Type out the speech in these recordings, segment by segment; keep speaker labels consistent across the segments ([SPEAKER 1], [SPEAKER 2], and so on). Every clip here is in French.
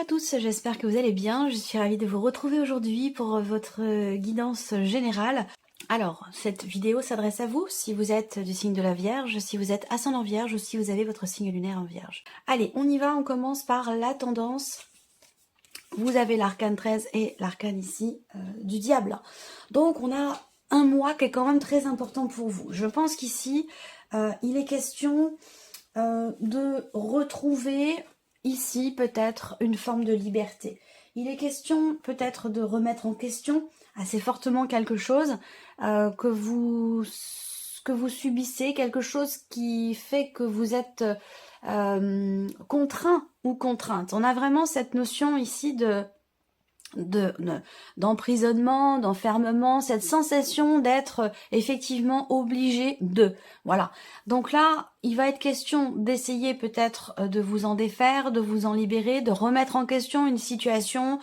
[SPEAKER 1] à tous, j'espère que vous allez bien. Je suis ravie de vous retrouver aujourd'hui pour votre guidance générale. Alors, cette vidéo s'adresse à vous si vous êtes du signe de la Vierge, si vous êtes ascendant Vierge ou si vous avez votre signe lunaire en Vierge. Allez, on y va, on commence par la tendance. Vous avez l'arcane 13 et l'arcane ici du diable. Donc, on a un mois qui est quand même très important pour vous. Je pense qu'ici, il est question de retrouver ici peut-être une forme de liberté. Il est question peut-être de remettre en question assez fortement quelque chose que vous subissez, quelque chose qui fait que vous êtes contraint ou contrainte. On a vraiment cette notion ici d'emprisonnement, d'enfermement, cette sensation d'être effectivement obligé de. Voilà. Donc là, il va être question d'essayer peut-être de vous en défaire, de vous en libérer, de remettre en question une situation,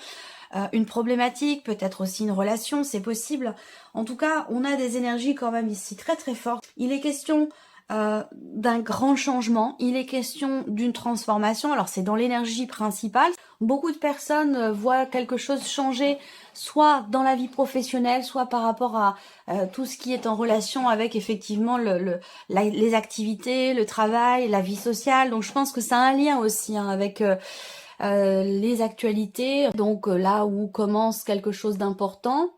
[SPEAKER 1] une problématique, peut-être aussi une relation, c'est possible. En tout cas, on a des énergies quand même ici très très fortes. Il est question d'un grand changement, il est question d'une transformation, alors c'est dans l'énergie principale. Beaucoup de personnes voient quelque chose changer, soit dans la vie professionnelle, soit par rapport à tout ce qui est en relation avec effectivement les activités, le travail, la vie sociale. Donc je pense que ça a un lien aussi avec les actualités. Donc là où commence quelque chose d'important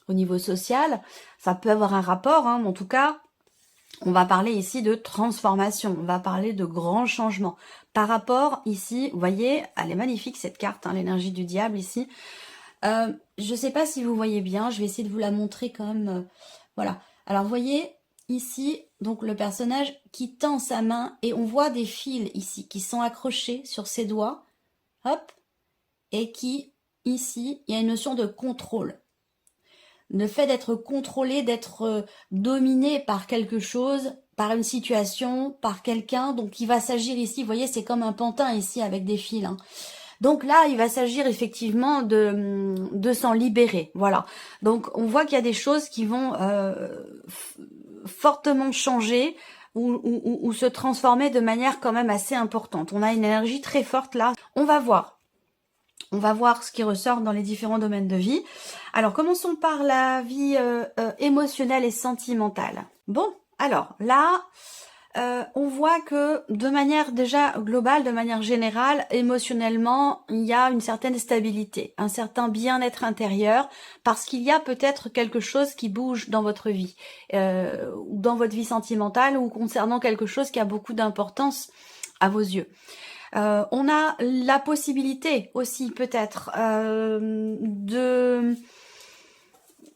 [SPEAKER 1] au niveau social, ça peut avoir un rapport, mais en tout cas, on va parler ici de transformation, on va parler de grands changements. Par rapport ici, vous voyez, elle est magnifique cette carte, l'énergie du diable ici. Je ne sais pas si vous voyez bien, je vais essayer de vous la montrer quand même. Voilà. Alors vous voyez ici, donc le personnage qui tend sa main et on voit des fils ici qui sont accrochés sur ses doigts. Hop. Et qui, ici, il y a une notion de contrôle. Le fait d'être contrôlé, d'être dominé par quelque chose, par une situation, par quelqu'un. Donc il va s'agir ici, vous voyez, c'est comme un pantin ici avec des fils. Donc là, il va s'agir effectivement de s'en libérer. Voilà. Donc on voit qu'il y a des choses qui vont fortement changer ou se transformer de manière quand même assez importante. On a une énergie très forte là. On va voir. On va voir ce qui ressort dans les différents domaines de vie. Alors, commençons par la vie émotionnelle et sentimentale. Bon, alors là, on voit que de manière déjà globale, de manière générale, émotionnellement, il y a une certaine stabilité, un certain bien-être intérieur, parce qu'il y a peut-être quelque chose qui bouge dans votre vie, ou dans votre vie sentimentale, ou concernant quelque chose qui a beaucoup d'importance à vos yeux. On a la possibilité aussi peut-être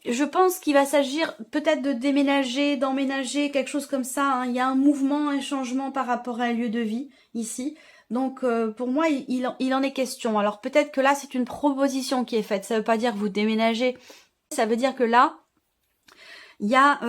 [SPEAKER 1] je pense qu'il va s'agir peut-être de déménager, d'emménager, quelque chose comme ça. Il y a un mouvement, un changement par rapport à un lieu de vie ici. Donc pour moi, il en est question. Alors peut-être que là, c'est une proposition qui est faite. Ça ne veut pas dire que vous déménagez. Ça veut dire que là, il y a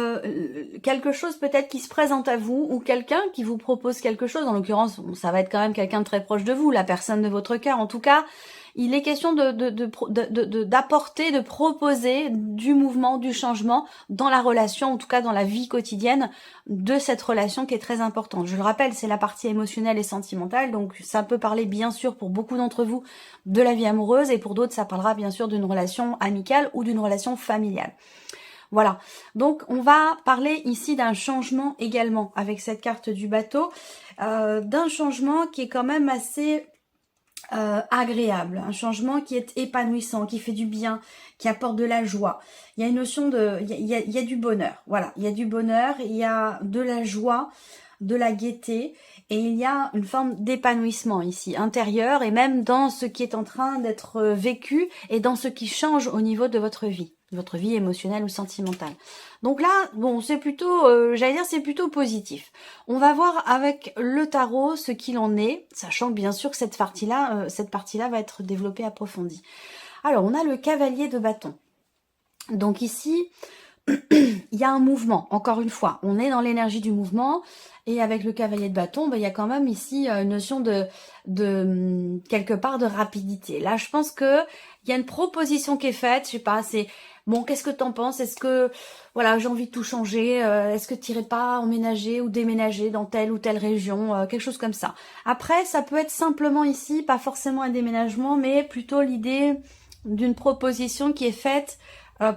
[SPEAKER 1] quelque chose peut-être qui se présente à vous ou quelqu'un qui vous propose quelque chose. En l'occurrence, ça va être quand même quelqu'un de très proche de vous, la personne de votre cœur. En tout cas, il est question d'apporter, de proposer du mouvement, du changement dans la relation, en tout cas dans la vie quotidienne de cette relation qui est très importante. Je le rappelle, c'est la partie émotionnelle et sentimentale, donc ça peut parler bien sûr pour beaucoup d'entre vous de la vie amoureuse et pour d'autres, ça parlera bien sûr d'une relation amicale ou d'une relation familiale. Voilà, donc on va parler ici d'un changement également avec cette carte du bateau, d'un changement qui est quand même assez agréable, un changement qui est épanouissant, qui fait du bien, qui apporte de la joie. Il y a une notion de, il y a du bonheur, voilà, il y a du bonheur, il y a de la joie, de la gaieté, et il y a une forme d'épanouissement ici, intérieur, et même dans ce qui est en train d'être vécu, et dans ce qui change au niveau de votre vie émotionnelle ou sentimentale. Donc là, bon, c'est plutôt, j'allais dire, c'est plutôt positif. On va voir avec le tarot ce qu'il en est, sachant que bien sûr que cette partie-là va être développée, approfondie. Alors, on a le cavalier de bâton. Donc ici, il y a un mouvement, encore une fois, on est dans l'énergie du mouvement, et avec le cavalier de bâton, il y a quand même ici une notion de quelque part de rapidité. Là, je pense que il y a une proposition qui est faite, je sais pas, c'est bon, qu'est-ce que t'en penses? Est-ce que voilà, j'ai envie de tout changer, est-ce que tu irais pas emménager ou déménager dans telle ou telle région, quelque chose comme ça. Après, ça peut être simplement ici, pas forcément un déménagement, mais plutôt l'idée d'une proposition qui est faite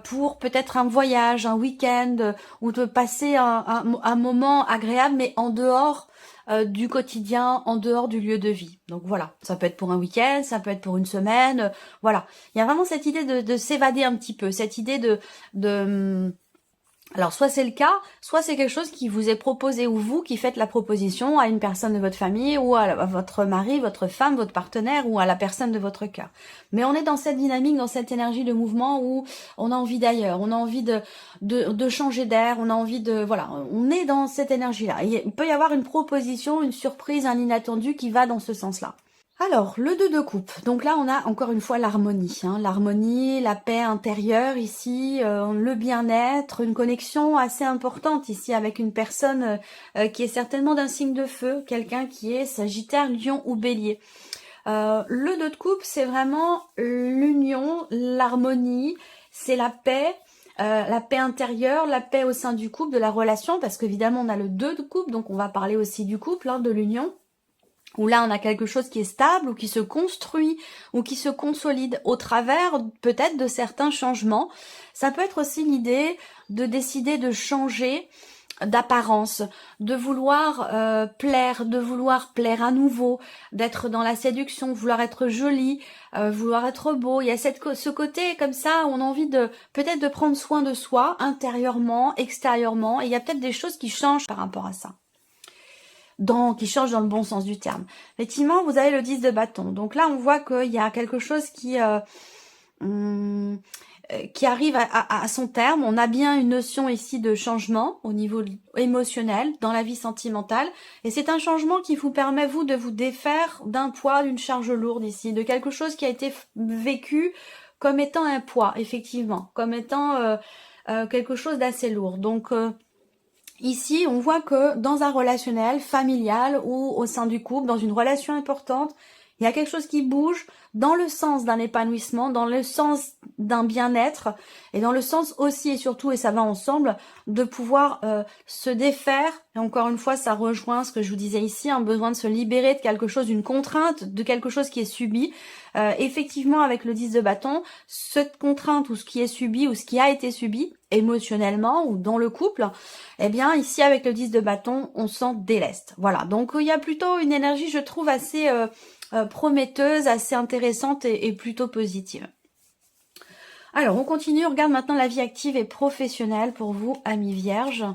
[SPEAKER 1] pour peut-être un voyage, un week-end, ou de passer un moment agréable, mais en dehors du quotidien, en dehors du lieu de vie. Donc voilà, ça peut être pour un week-end, ça peut être pour une semaine, voilà. Il y a vraiment cette idée de s'évader un petit peu, cette idée de alors, soit c'est le cas, soit c'est quelque chose qui vous est proposé, ou vous qui faites la proposition à une personne de votre famille, ou à votre mari, votre femme, votre partenaire, ou à la personne de votre cœur. Mais on est dans cette dynamique, dans cette énergie de mouvement où on a envie d'ailleurs, on a envie de changer d'air, on a envie de... Voilà, on est dans cette énergie-là. Il peut y avoir une proposition, une surprise, un inattendu qui va dans ce sens-là. Alors, le 2 de coupe. Donc là, on a encore une fois l'harmonie. L'harmonie, la paix intérieure ici, le bien-être, une connexion assez importante ici avec une personne qui est certainement d'un signe de feu, quelqu'un qui est Sagittaire, Lion ou Bélier. Le 2 de coupe, c'est vraiment l'union, l'harmonie, c'est la paix intérieure, la paix au sein du couple, de la relation, parce qu'évidemment, on a le 2 de coupe, donc on va parler aussi du couple, de l'union. Où là on a quelque chose qui est stable, ou qui se construit, ou qui se consolide au travers peut-être de certains changements. Ça peut être aussi l'idée de décider de changer d'apparence, de vouloir plaire à nouveau, d'être dans la séduction, vouloir être joli, vouloir être beau. Il y a ce côté comme ça où on a envie de peut-être de prendre soin de soi, intérieurement, extérieurement, et il y a peut-être des choses qui changent par rapport à ça. Qui change dans le bon sens du terme. Effectivement, vous avez le 10 de bâton. Donc là, on voit qu'il y a quelque chose qui arrive à son terme. On a bien une notion ici de changement au niveau émotionnel, dans la vie sentimentale. Et c'est un changement qui vous permet, vous, de vous défaire d'un poids, d'une charge lourde ici, de quelque chose qui a été vécu comme étant un poids, effectivement, comme étant quelque chose d'assez lourd. Donc, ici, on voit que dans un relationnel familial ou au sein du couple, dans une relation importante, il y a quelque chose qui bouge dans le sens d'un épanouissement, dans le sens d'un bien-être et dans le sens aussi et surtout, et ça va ensemble, de pouvoir se défaire. Et encore une fois, ça rejoint ce que je vous disais ici, un besoin de se libérer de quelque chose, d'une contrainte, de quelque chose qui est subi. Effectivement, avec le 10 de bâton, cette contrainte ou ce qui est subi ou ce qui a été subi émotionnellement ou dans le couple, eh bien ici avec le 10 de bâton, on s'en déleste. Voilà, donc il y a plutôt une énergie, je trouve, assez prometteuse, assez intéressante et plutôt positive. Alors, on continue, on regarde maintenant la vie active et professionnelle pour vous, amis vierges.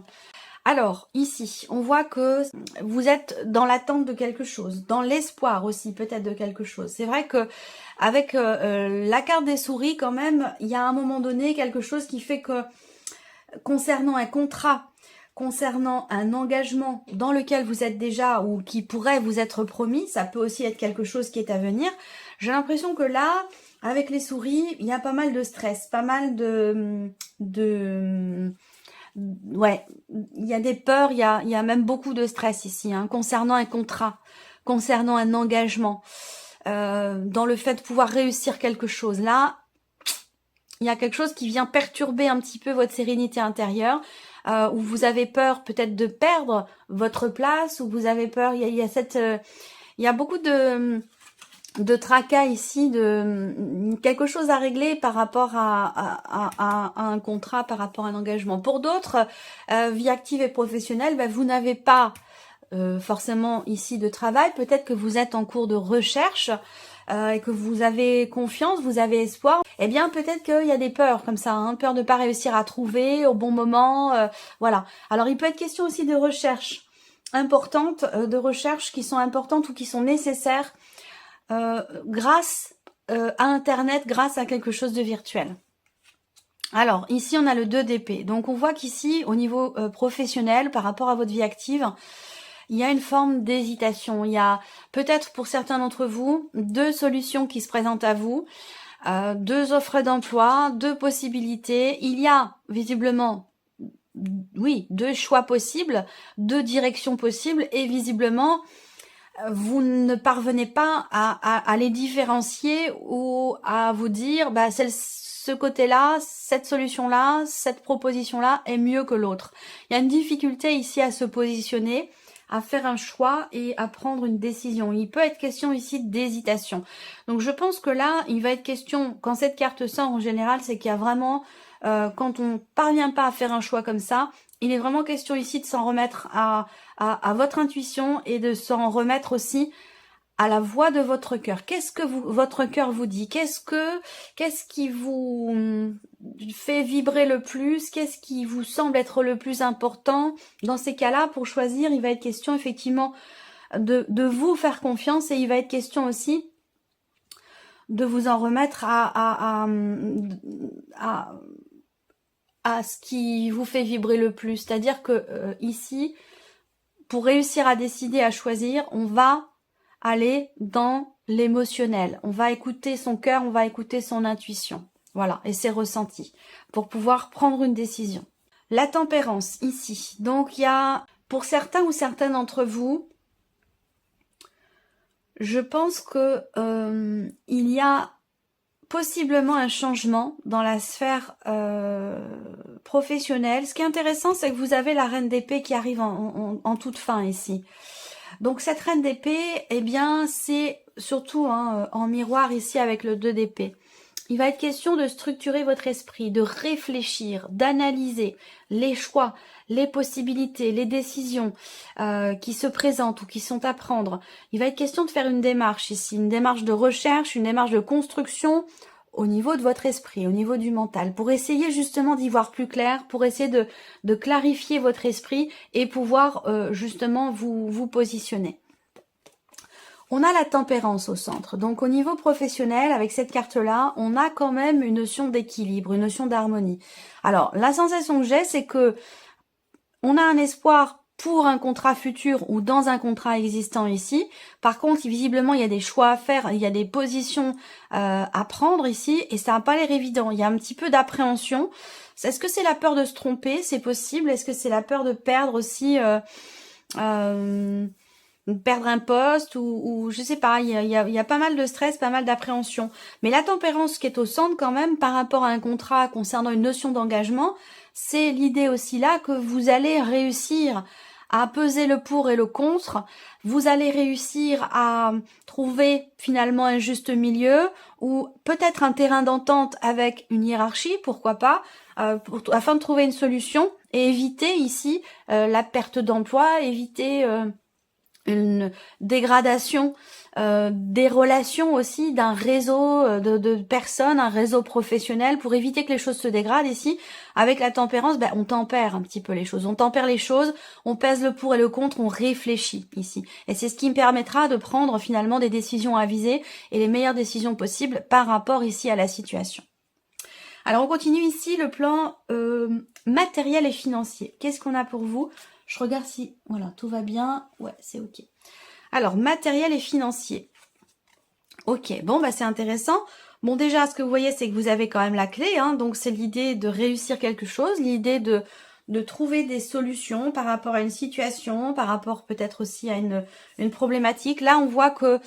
[SPEAKER 1] Alors, ici, on voit que vous êtes dans l'attente de quelque chose, dans l'espoir aussi peut-être de quelque chose. C'est vrai que avec la carte des souris, quand même, il y a à un moment donné quelque chose qui fait que concernant un contrat, concernant un engagement dans lequel vous êtes déjà ou qui pourrait vous être promis, ça peut aussi être quelque chose qui est à venir. J'ai l'impression que là, avec les souris, il y a pas mal de stress, pas mal ouais, il y a des peurs, il y a même beaucoup de stress ici, concernant un contrat, concernant un engagement, dans le fait de pouvoir réussir quelque chose. Là, il y a quelque chose qui vient perturber un petit peu votre sérénité intérieure, où vous avez peur peut-être de perdre votre place, où vous avez peur, il y a beaucoup de tracas ici, de quelque chose à régler par rapport à un contrat, par rapport à un engagement. Pour d'autres, vie active et professionnelle, vous n'avez pas forcément ici de travail. Peut-être que vous êtes en cours de recherche et que vous avez confiance, vous avez espoir. Eh bien, peut-être qu'il y a des peurs comme ça, peur de pas réussir à trouver au bon moment. Voilà. Alors, il peut être question aussi de recherches importantes, de recherches qui sont importantes ou qui sont nécessaires grâce à Internet, grâce à quelque chose de virtuel. Alors, ici, on a le 2 d'épée. Donc, on voit qu'ici, au niveau professionnel, par rapport à votre vie active, il y a une forme d'hésitation. Il y a peut-être pour certains d'entre vous 2 solutions qui se présentent à vous, 2 offres d'emploi, 2 possibilités. Il y a visiblement oui, deux choix possibles, deux directions possibles, et visiblement, vous ne parvenez pas à les différencier ou à vous dire, bah, ce côté-là, cette solution-là, cette proposition-là est mieux que l'autre. Il y a une difficulté ici à se positionner, à faire un choix et à prendre une décision. Il peut être question ici d'hésitation. Donc je pense que là, il va être question, quand cette carte sort en général, c'est qu'il y a vraiment, quand on parvient pas à faire un choix comme ça, il est vraiment question ici de s'en remettre à votre intuition et de s'en remettre aussi à la voix de votre cœur. Qu'est-ce que votre cœur vous dit? Qu'est-ce qui vous fait vibrer le plus? Qu'est-ce qui vous semble être le plus important? Dans ces cas-là, pour choisir, il va être question effectivement de vous faire confiance, et il va être question aussi de vous en remettre à ce qui vous fait vibrer le plus. C'est-à-dire que ici, pour réussir à décider, à choisir, on va aller dans l'émotionnel. On va écouter son cœur, on va écouter son intuition. Voilà, et ses ressentis, pour pouvoir prendre une décision. La tempérance, ici. Donc, il y a, pour certains ou certaines d'entre vous, je pense que il y a possiblement un changement dans la sphère professionnelle. Ce qui est intéressant, c'est que vous avez la reine d'épée qui arrive en toute fin ici. Donc cette reine d'épée, eh bien, c'est surtout en miroir ici avec le 2 d'épée. Il va être question de structurer votre esprit, de réfléchir, d'analyser les choix, les possibilités, les décisions qui se présentent ou qui sont à prendre. Il va être question de faire une démarche ici, une démarche de recherche, une démarche de construction au niveau de votre esprit, au niveau du mental, pour essayer justement d'y voir plus clair, pour essayer de clarifier votre esprit et pouvoir justement vous positionner. On a la tempérance au centre. Donc au niveau professionnel, avec cette carte-là, on a quand même une notion d'équilibre, une notion d'harmonie. Alors, la sensation que j'ai, c'est que on a un espoir pour un contrat futur ou dans un contrat existant ici. Par contre, visiblement, il y a des choix à faire, il y a des positions à prendre ici, et ça n'a pas l'air évident. Il y a un petit peu d'appréhension. Est-ce que c'est la peur de se tromper? C'est possible. Est-ce que c'est la peur de perdre aussi perdre un poste ou je sais pas, il y a pas mal de stress, pas mal d'appréhension. Mais la tempérance qui est au centre quand même par rapport à un contrat concernant une notion d'engagement, c'est l'idée aussi là que vous allez réussir à peser le pour et le contre, vous allez réussir à trouver finalement un juste milieu ou peut-être un terrain d'entente avec une hiérarchie, pourquoi pas, afin de trouver une solution et éviter ici la perte d'emploi, éviter une dégradation des relations aussi d'un réseau de personnes, un réseau professionnel, pour éviter que les choses se dégradent ici. Avec la tempérance, on tempère un petit peu les choses, on tempère les choses, on pèse le pour et le contre, on réfléchit ici. Et c'est ce qui me permettra de prendre finalement des décisions avisées et les meilleures décisions possibles par rapport ici à la situation. Alors on continue ici le plan matériel et financier. Qu'est-ce qu'on a pour vous ? Je regarde si, voilà, tout va bien. Ouais, c'est ok. Alors, matériel et financier. Ok, bon, c'est intéressant. Bon, déjà, ce que vous voyez, c'est que vous avez quand même la clé. Donc, c'est l'idée de réussir quelque chose, l'idée de trouver des solutions par rapport à une situation, par rapport peut-être aussi à une problématique. Là, on voit que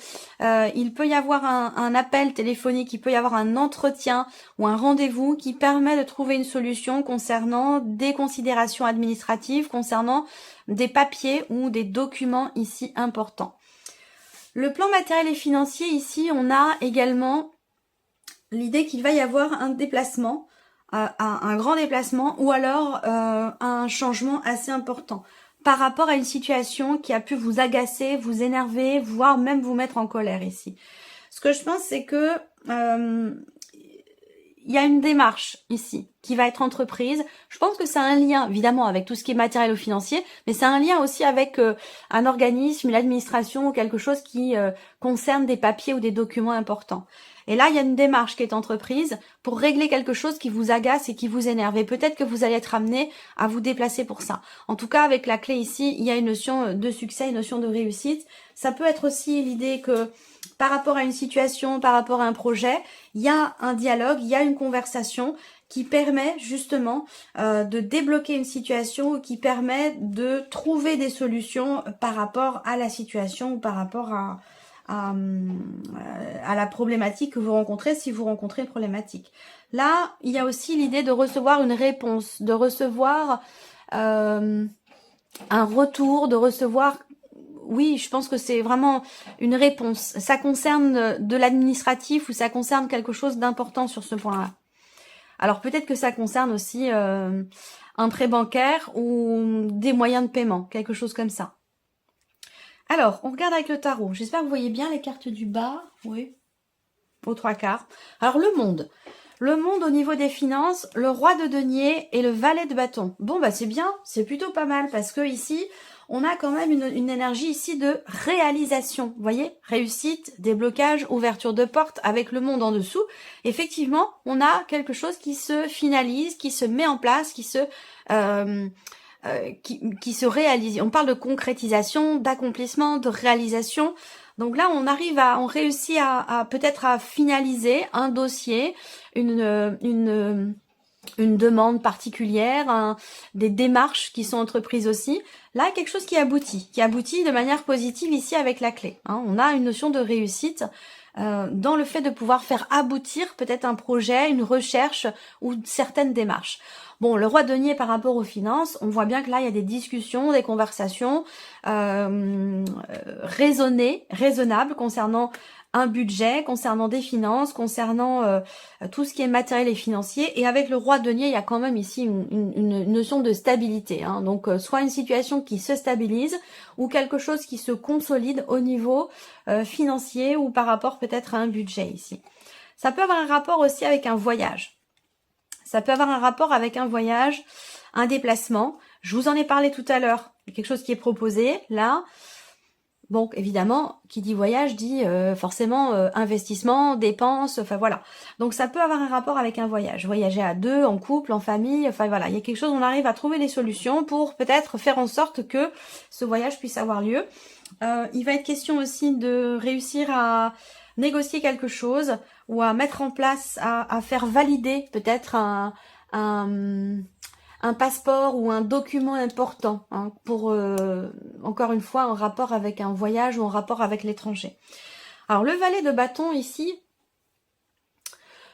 [SPEAKER 1] il peut y avoir un appel téléphonique, il peut y avoir un entretien ou un rendez-vous qui permet de trouver une solution concernant des considérations administratives, concernant des papiers ou des documents ici importants. Le plan matériel et financier, ici, on a également l'idée qu'il va y avoir un déplacement, un grand déplacement, ou alors un changement assez important par rapport à une situation qui a pu vous agacer, vous énerver, voire même vous mettre en colère ici. Ce que je pense, c'est que il y a une démarche ici qui va être entreprise. Je pense que ça a un lien, évidemment, avec tout ce qui est matériel ou financier, mais ça a un lien aussi avec un organisme, l'administration ou quelque chose qui concerne des papiers ou des documents importants. Et là, il y a une démarche qui est entreprise pour régler quelque chose qui vous agace et qui vous énerve. Et peut-être que vous allez être amené à vous déplacer pour ça. En tout cas, avec la clé ici, il y a une notion de succès, une notion de réussite. Ça peut être aussi l'idée que par rapport à une situation, par rapport à un projet, il y a un dialogue, il y a une conversation qui permet justement de débloquer une situation, qui permet de trouver des solutions par rapport à la situation ou par rapport à la problématique que vous rencontrez, si vous rencontrez une problématique. Là, il y a aussi l'idée de recevoir une réponse, de recevoir un retour, de recevoir... Oui, je pense que c'est vraiment une réponse. Ça concerne de l'administratif ou ça concerne quelque chose d'important sur ce point-là. Alors peut-être que ça concerne aussi un prêt bancaire ou des moyens de paiement, quelque chose comme ça. Alors, on regarde avec le tarot. J'espère que vous voyez bien les cartes du bas. Oui, aux 3/4. Alors le monde. Le monde au niveau des finances, le roi de denier et le valet de bâton. Bon, bah c'est bien, c'est plutôt pas mal parce que ici, on a quand même une énergie ici de réalisation. Vous voyez, réussite, déblocage, ouverture de porte avec le monde en dessous. Effectivement, on a quelque chose qui se finalise, qui se met en place, qui se réalise. On parle de concrétisation, d'accomplissement, de réalisation. Donc là, on réussit à peut-être à finaliser un dossier, une demande particulière, des démarches qui sont entreprises aussi. Là, quelque chose qui aboutit de manière positive ici avec la clé. Hein. On a une notion de réussite dans le fait de pouvoir faire aboutir peut-être un projet, une recherche ou certaines démarches. Bon, le roi de denier par rapport aux finances, on voit bien que là, il y a des discussions, des conversations raisonnables concernant un budget, concernant des finances, concernant tout ce qui est matériel et financier. Et avec le roi de denier, il y a quand même ici une notion de stabilité. Hein. Donc, soit une situation qui se stabilise ou quelque chose qui se consolide au niveau financier ou par rapport peut-être à un budget ici. Ça peut avoir un rapport aussi avec un voyage. Ça peut avoir un rapport avec un voyage, un déplacement. Je vous en ai parlé tout à l'heure. Il y a quelque chose qui est proposé là. Bon, évidemment, qui dit voyage dit forcément investissement, dépenses, enfin voilà. Donc ça peut avoir un rapport avec un voyage. Voyager à deux, en couple, en famille, enfin voilà. Il y a quelque chose, on arrive à trouver des solutions pour peut-être faire en sorte que ce voyage puisse avoir lieu. Il va être question aussi de réussir à négocier quelque chose ou à mettre en place, à faire valider peut-être un passeport ou un document important hein, pour, encore une fois, en rapport avec un voyage ou en rapport avec l'étranger. Alors, le valet de bâton ici,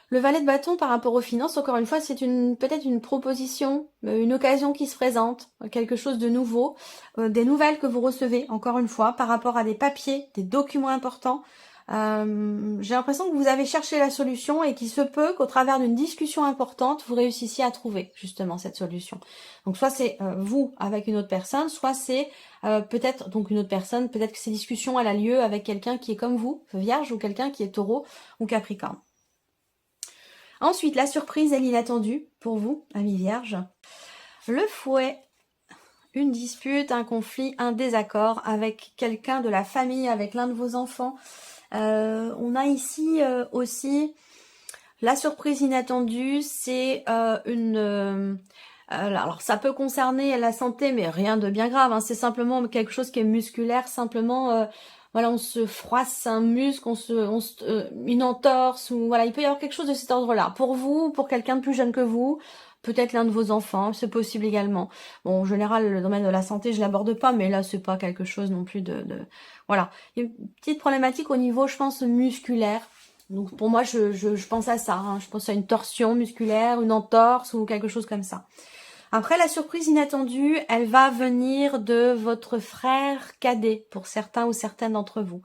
[SPEAKER 1] le valet de bâton par rapport aux finances, encore une fois, c'est peut-être une proposition, une occasion qui se présente, quelque chose de nouveau, des nouvelles que vous recevez, encore une fois, par rapport à des papiers, des documents importants. J'ai l'impression que vous avez cherché la solution et qu'il se peut qu'au travers d'une discussion importante, vous réussissiez à trouver justement cette solution. Donc soit c'est vous avec une autre personne, soit c'est peut-être donc une autre personne, peut-être que ces discussions elle a lieu avec quelqu'un qui est comme vous, Vierge, ou quelqu'un qui est Taureau ou Capricorne. Ensuite, la surprise et l'inattendu pour vous, amis Vierge. Le fouet. Une dispute, un conflit, un désaccord avec quelqu'un de la famille, avec l'un de vos enfants. On a ici aussi la surprise inattendue, c'est alors ça peut concerner la santé, mais rien de bien grave, hein, c'est simplement quelque chose qui est musculaire, simplement voilà, on se froisse un muscle, une entorse, ou voilà, il peut y avoir quelque chose de cet ordre-là. Pour vous, pour quelqu'un de plus jeune que vous, peut-être l'un de vos enfants, c'est possible également. Bon, en général, le domaine de la santé, je l'aborde pas, mais là, c'est pas quelque chose non plus Voilà. Il y a une petite problématique au niveau, je pense, musculaire. Donc, pour moi, je pense à ça. Hein. Je pense à une torsion musculaire, une entorse ou quelque chose comme ça. Après, la surprise inattendue, elle va venir de votre frère cadet, pour certains ou certaines d'entre vous.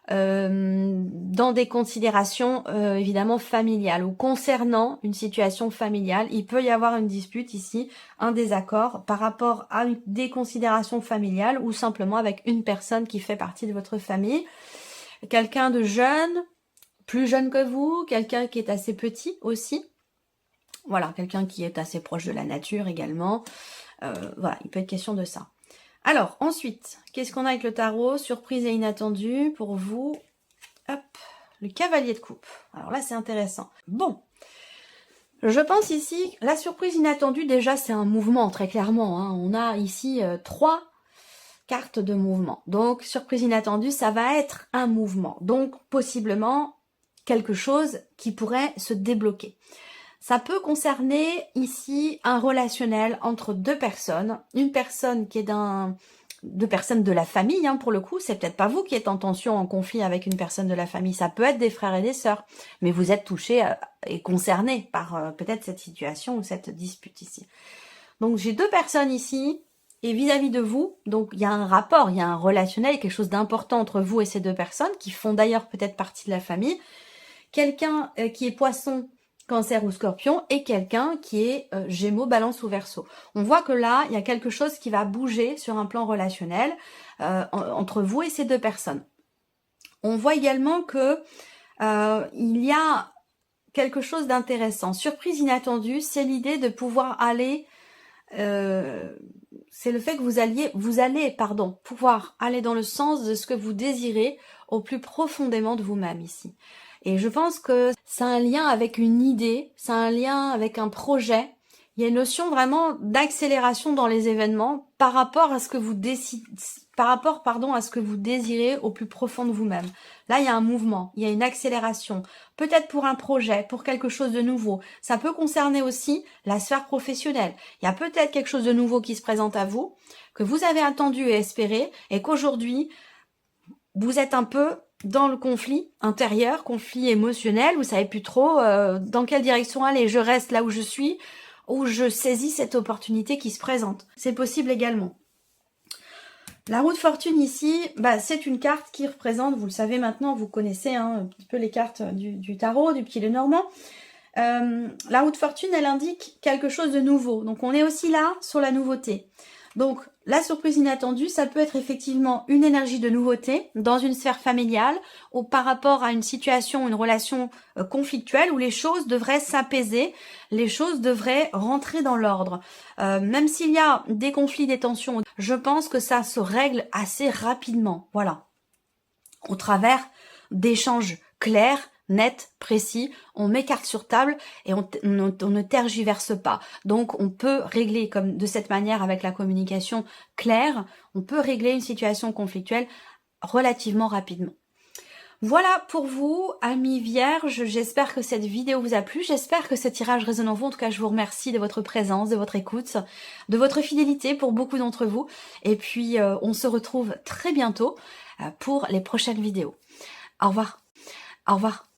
[SPEAKER 1] Dans des considérations évidemment familiales ou concernant une situation familiale, il peut y avoir une dispute ici, un désaccord par rapport à des considérations familiales ou simplement avec une personne qui fait partie de votre famille. Quelqu'un de jeune, plus jeune que vous, quelqu'un qui est assez petit aussi. Voilà, quelqu'un qui est assez proche de la nature également. Voilà, il peut être question de ça. Alors, ensuite, qu'est-ce qu'on a avec le tarot? Surprise et inattendue pour vous. Hop, le cavalier de coupe. Alors là, c'est intéressant. Bon, je pense ici, la surprise inattendue, déjà, c'est un mouvement, très clairement. Hein. On a ici 3 cartes de mouvement. Donc, surprise inattendue, ça va être un mouvement. Donc, possiblement, quelque chose qui pourrait se débloquer. Ça peut concerner ici un relationnel entre deux personnes. Une personne qui est deux personnes de la famille, hein, pour le coup. C'est peut-être pas vous qui êtes en tension, en conflit avec une personne de la famille. Ça peut être des frères et des sœurs. Mais vous êtes touché et concerné par peut-être cette situation ou cette dispute ici. Donc j'ai deux personnes ici. Et vis-à-vis de vous, donc il y a un rapport, il y a un relationnel, quelque chose d'important entre vous et ces deux personnes, qui font d'ailleurs peut-être partie de la famille. Quelqu'un qui est poisson, cancer ou scorpion, et quelqu'un qui est gémeaux, balance ou verseau. On voit que là, il y a quelque chose qui va bouger sur un plan relationnel entre vous et ces deux personnes. On voit également que il y a quelque chose d'intéressant. Surprise inattendue, c'est l'idée de pouvoir aller... c'est le fait que vous allez pouvoir aller dans le sens de ce que vous désirez au plus profondément de vous-même ici. Et je pense que c'est un lien avec une idée, c'est un lien avec un projet. Il y a une notion vraiment d'accélération dans les événements par rapport à ce que vous décidez, à ce que vous désirez au plus profond de vous-même. Là, il y a un mouvement, il y a une accélération. Peut-être pour un projet, pour quelque chose de nouveau. Ça peut concerner aussi la sphère professionnelle. Il y a peut-être quelque chose de nouveau qui se présente à vous, que vous avez attendu et espéré, et qu'aujourd'hui, vous êtes un peu dans le conflit intérieur, conflit émotionnel, vous savez plus trop dans quelle direction aller. Je reste là où je suis, ou je saisis cette opportunité qui se présente. C'est possible également. La roue de fortune ici, c'est une carte qui représente, vous le savez maintenant, vous connaissez un petit peu les cartes du tarot, du petit Lenormand. La roue de fortune, elle indique quelque chose de nouveau. Donc on est aussi là sur la nouveauté. Donc la surprise inattendue, ça peut être effectivement une énergie de nouveauté dans une sphère familiale ou par rapport à une situation, une relation conflictuelle où les choses devraient s'apaiser, les choses devraient rentrer dans l'ordre. Même s'il y a des conflits, des tensions, je pense que ça se règle assez rapidement. Voilà. Au travers d'échanges clairs, net, précis, on met carte sur table et on ne tergiverse pas. Donc on peut régler comme de cette manière avec la communication claire, on peut régler une situation conflictuelle relativement rapidement. Voilà pour vous, amis vierges, j'espère que cette vidéo vous a plu, j'espère que ce tirage résonne en vous. En tout cas, je vous remercie de votre présence, de votre écoute, de votre fidélité pour beaucoup d'entre vous. Et puis, on se retrouve très bientôt pour les prochaines vidéos. Au revoir. Au revoir.